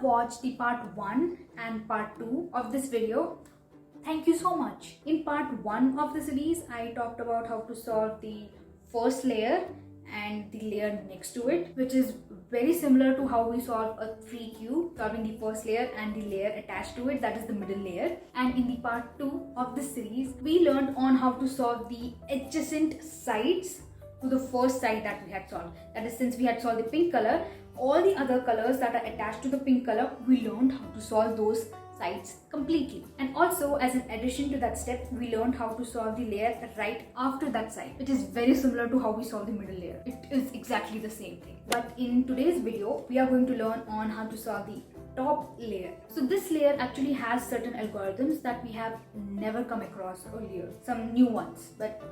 watched the part 1 and part 2 of this video, thank you so much. In part 1 of the series, I talked about how to solve the first layer and the layer next to it, which is very similar to how we solve a 3 cube, solving the first layer and the layer attached to it, that is the middle layer. And in the part 2 of this series, we learned on how to solve the adjacent sides to the first side that we had solved. That is, since we had solved the pink color, all the other colors that are attached to the pink color, we learned how to solve those sides completely. And also, as an addition to that step, we learned how to solve the layer right after that side, which is very similar to how we solve the middle layer. It is exactly the same thing. But in today's video, we are going to learn on how to solve the top layer. So this layer actually has certain algorithms that we have never come across earlier, some new ones, but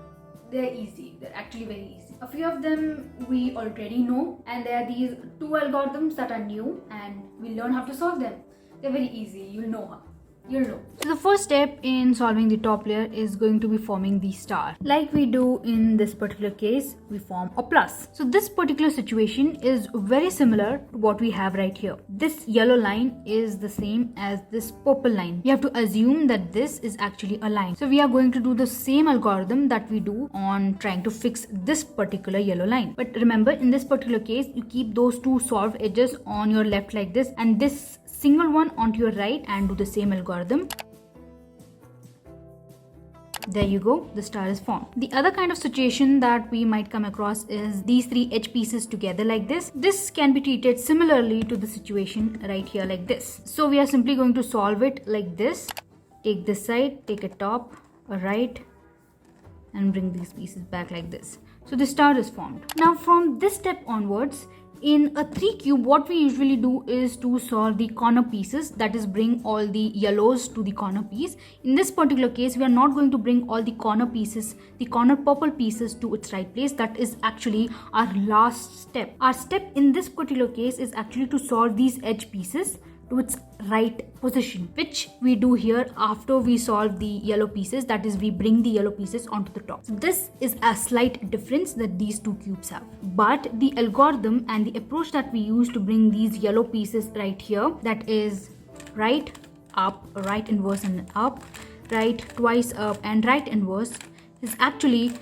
they're easy. They're actually very easy. A few of them we already know, and there are these 2 algorithms that are new, and we'll learn how to solve them. They're very easy. You'll know how. You'll know. So the first step in solving the top layer is going to be forming the star. Like we do in this particular case, we form a plus. So this particular situation is very similar to what we have right here. This yellow line is the same as this purple line. We have to assume that this is actually a line. So we are going to do the same algorithm that we do on trying to fix this particular yellow line. But remember, in this particular case, you keep those 2 solved edges on your left like this, and this single one onto your right, and do the same algorithm. There you go, the star is formed. The other kind of situation that we might come across is these 3 edge pieces together like this. This can be treated similarly to the situation right here like this. So we are simply going to solve it like this. Take this side, take a top, a right, and bring these pieces back like this. So the star is formed. Now from this step onwards, in a 3 cube, what we usually do is to solve the corner pieces, that is, bring all the yellows to the corner piece. In this particular case, we are not going to bring all the corner pieces, the corner purple pieces, to its right place. That is actually our last step. Our step in this particular case is actually to solve these edge pieces to its right position, which we do here after we solve the yellow pieces, that is, we bring the yellow pieces onto the top. So this is a slight difference that these 2 cubes have, but the algorithm and the approach that we use to bring these yellow pieces right here, that is right, up, right inverse and up, right, twice up, and right inverse, is actually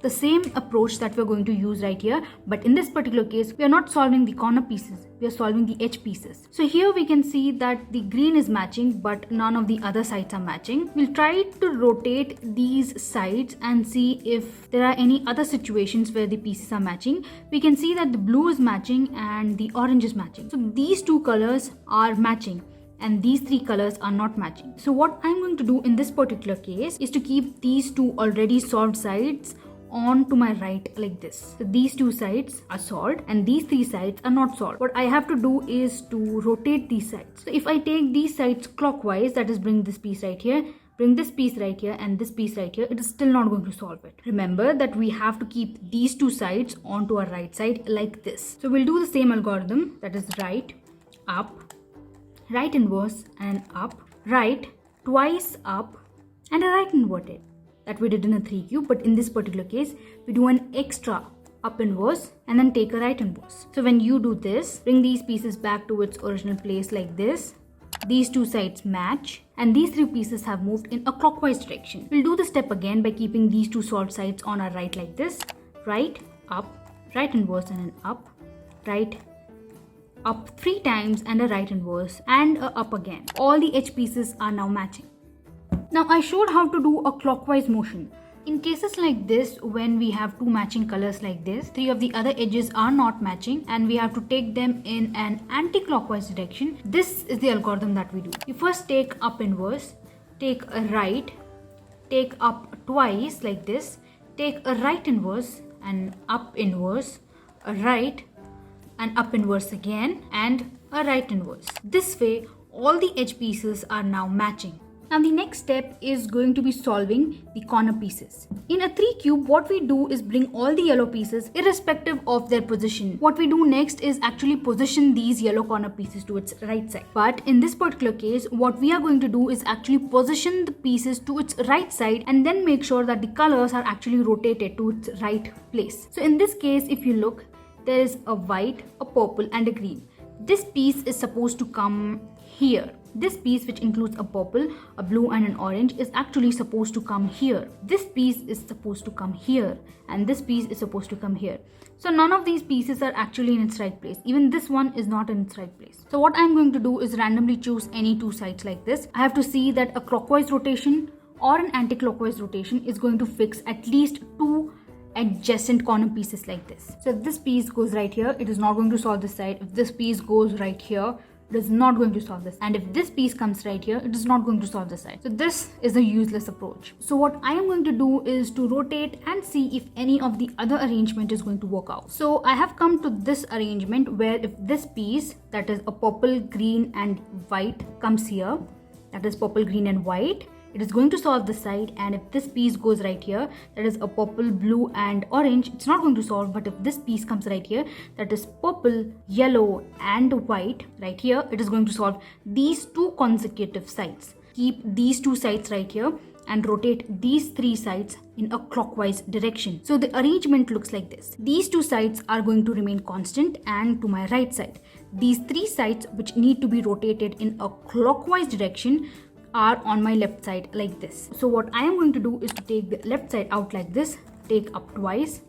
the same approach that we're going to use right here. But in this particular case, we are not solving the corner pieces, we are solving the edge pieces. So here we can see that the green is matching, but none of the other sides are matching. We'll try to rotate these sides and see if there are any other situations where the pieces are matching. We can see that the blue is matching and the orange is matching. So these 2 colors are matching, and these 3 colors are not matching. So what I'm going to do in this particular case is to keep these 2 already solved sides on to my right like this. So these 2 sides are solved and these 3 sides are not solved. What I have to do is to rotate these sides. So if I take these sides clockwise, that is, bring this piece right here, bring this piece right here, and this piece right here, it is still not going to solve it. Remember that we have to keep these 2 sides onto our right side like this. So we'll do the same algorithm, that is right, up, right inverse and up, right, twice up, and a right inverted, that we did in a 3 cube. But in this particular case, we do an extra up inverse and then take a right inverse. So when you do this, bring these pieces back to its original place like this. These 2 sides match, and these 3 pieces have moved in a clockwise direction. We'll do the step again by keeping these 2 solved sides on our right like this. Right, up, right inverse and an up, right, up 3 times and a right inverse and a up again. All the edge pieces are now matching. Now I showed how to do a clockwise motion. In cases like this, when we have 2 matching colors like this, 3 of the other edges are not matching and we have to take them in an anti-clockwise direction, this is the algorithm that we do. You first take up inverse, take a right, take up twice like this, take a right inverse and up inverse, a right and up inverse again, and a right inverse. This way, all the edge pieces are now matching. Now the next step is going to be solving the corner pieces. In a 3 cube, what we do is bring all the yellow pieces irrespective of their position. What we do next is actually position these yellow corner pieces to its right side. But in this particular case, what we are going to do is actually position the pieces to its right side and then make sure that the colors are actually rotated to its right place. So in this case, if you look, there is a white, a purple and a green. This piece is supposed to come here. This piece, which includes a purple, a blue and an orange, is actually supposed to come here. This piece is supposed to come here, and this piece is supposed to come here. So none of these pieces are actually in its right place. Even this one is not in its right place. So what I'm going to do is randomly choose any two sides like this. I have to see that a clockwise rotation or an anti-clockwise rotation is going to fix at least two adjacent corner pieces like this. So if this piece goes right here, it is not going to solve this side. If this piece goes right here, it is not going to solve this. And if this piece comes right here, it is not going to solve this side. So this is a useless approach. So what I am going to do is to rotate and see if any of the other arrangement is going to work out. So I have come to this arrangement where if this piece, that is a purple, green and white, comes here, that is purple, green and white, it is going to solve this side. And if this piece goes right here, that is a purple, blue and orange, it's not going to solve. But if this piece comes right here, that is purple, yellow and white, right here, it is going to solve these two consecutive sides. Keep these two sides right here and rotate these three sides in a clockwise direction. So the arrangement looks like this. These two sides are going to remain constant and to my right side. These three sides which need to be rotated in a clockwise direction are on my left side like this. So what I am going to do is to take the left side out like this, take up twice,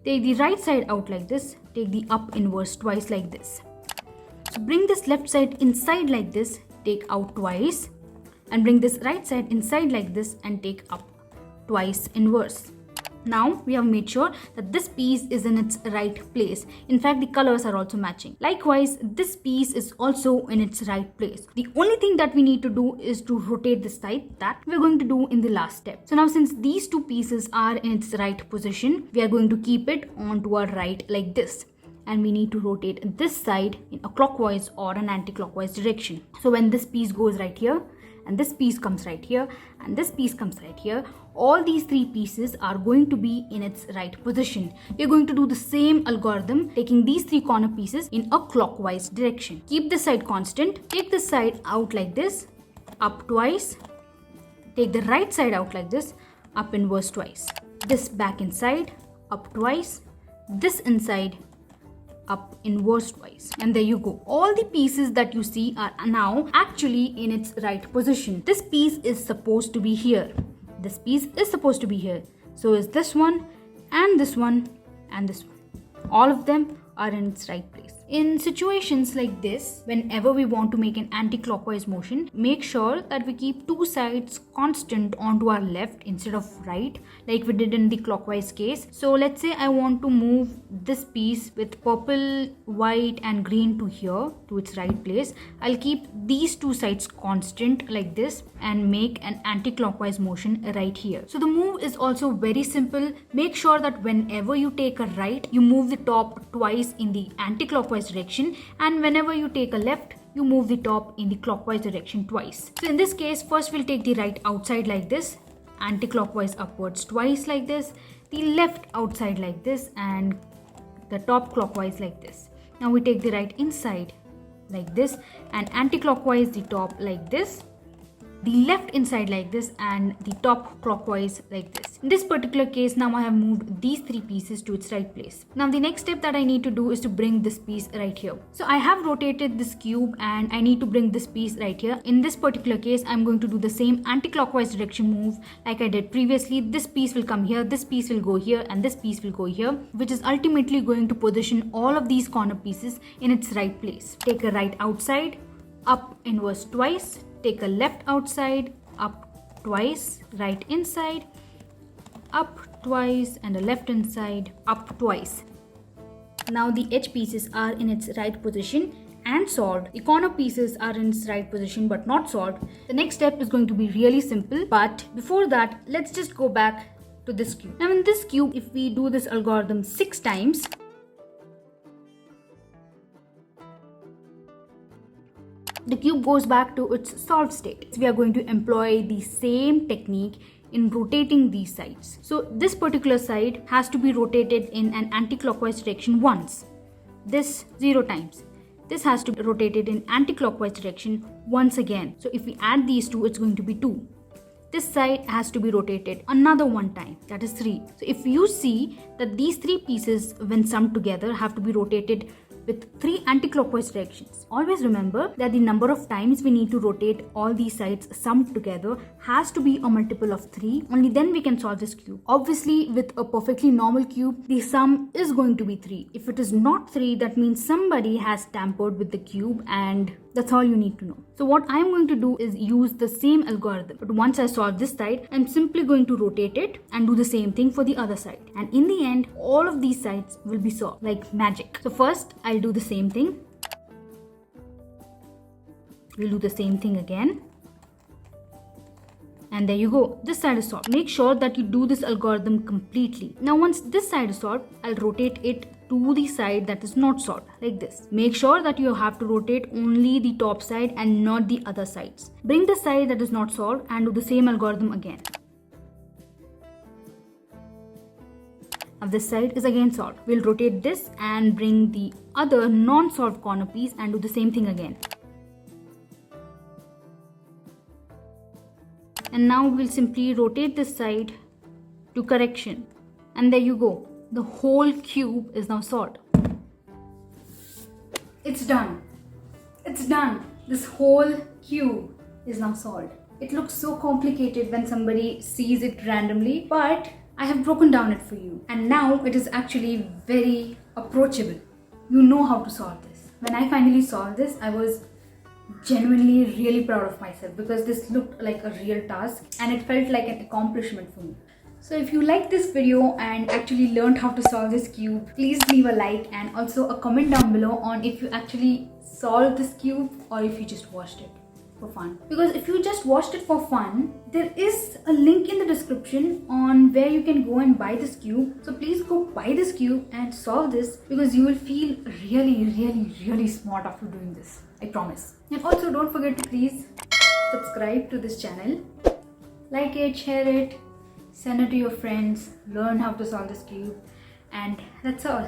take the right side out like this, take the up inverse twice like this. So bring this left side inside like this, take out twice, and bring this right side inside like this and take up twice inverse. Now we have made sure that this piece is in its right place. In fact, the colors are also matching. Likewise, this piece is also in its right place. The only thing that we need to do is to rotate this side. That we're going to do in the last step. So now since these two pieces are in its right position, we are going to keep it onto our right like this. And we need to rotate this side in a clockwise or an anti-clockwise direction. So when this piece goes right here, and this piece comes right here, and this piece comes right here, all these three pieces are going to be in its right position. We're going to do the same algorithm, taking these three corner pieces in a clockwise direction. Keep this side constant, take this side out like this, up twice, take the right side out like this, up inverse twice, this back inside, up twice, this inside, up inverse twice, and there you go. All the pieces that you see are now actually in its right position. This piece is supposed to be here. This piece is supposed to be here. So is this one and this one and this one. All of them are in its right place. In situations like this, whenever we want to make an anti-clockwise motion, make sure that we keep two sides constant onto our left instead of right, like we did in the clockwise case. So let's say I want to move this piece with purple, white and green to here, to its right place. I'll keep these two sides constant like this and make an anti-clockwise motion right here. So the move is also very simple. Make sure that whenever you take a right, you move the top twice in the anti-clockwise direction, and whenever you take a left, you move the top in the clockwise direction twice. So in this case, first we'll take the right outside like this, anti-clockwise upwards twice like this, the left outside like this, and the top clockwise like this. Now we take the right inside like this and anti-clockwise the top like this, the left inside like this, and the top clockwise like this. In this particular case, now I have moved these three pieces to its right place. Now the next step that I need to do is to bring this piece right here. So I have rotated this cube and I need to bring this piece right here. In this particular case, I'm going to do the same anti-clockwise direction move like I did previously. This piece will come here, this piece will go here, and this piece will go here, which is ultimately going to position all of these corner pieces in its right place. Take a right outside, up inverse twice, take a left outside, up twice, right inside, up twice, and a left inside, up twice. Now the edge pieces are in its right position and solved. The corner pieces are in its right position but not solved. The next step is going to be really simple, but before that, let's just go back to this cube. Now in this cube, if we do this algorithm 6 times, the cube goes back to its solved state. So we are going to employ the same technique in rotating these sides. So this particular side has to be rotated in an anti-clockwise direction once. This 0 times. This has to be rotated in anti-clockwise direction once again. So if we add these two, it's going to be 2. this side has to be rotated another one time, that is 3. So if you see that these 3 pieces when summed together have to be rotated with 3 anti-clockwise directions. Always remember that the number of times we need to rotate all these sides summed together has to be a multiple of 3. Only then we can solve this cube. Obviously, with a perfectly normal cube, the sum is going to be 3. If it is not 3, that means somebody has tampered with the cube, and that's all you need to know. So what I'm going to do is use the same algorithm. But once I solve this side, I'm simply going to rotate it and do the same thing for the other side. And in the end, all of these sides will be solved like magic. So first, I'll do the same thing. We'll do the same thing again. And there you go. This side is solved. Make sure that you do this algorithm completely. Now once this side is solved, I'll rotate it to the side that is not solved, like this. Make sure that you have to rotate only the top side and not the other sides. Bring the side that is not solved and do the same algorithm again. Now this side is again solved. We'll rotate this and bring the other non-solved corner piece and do the same thing again. And now we'll simply rotate this side to correction. And there you go. The whole cube is now solved. It's done. It's done. This whole cube is now solved. It looks so complicated when somebody sees it randomly, but I have broken down it for you. And now it is actually very approachable. You know how to solve this. When I finally solved this, I was genuinely really proud of myself because this looked like a real task and it felt like an accomplishment for me. So if you liked this video and actually learned how to solve this cube, please leave a like and also a comment down below on if you actually solved this cube or if you just watched it for fun. Because if you just watched it for fun, there is a link in the description on where you can go and buy this cube. So please go buy this cube and solve this because you will feel really smart after doing this. I promise. And also don't forget to please subscribe to this channel. Like it, share it, send it to your friends, learn how to solve this cube, and that's all.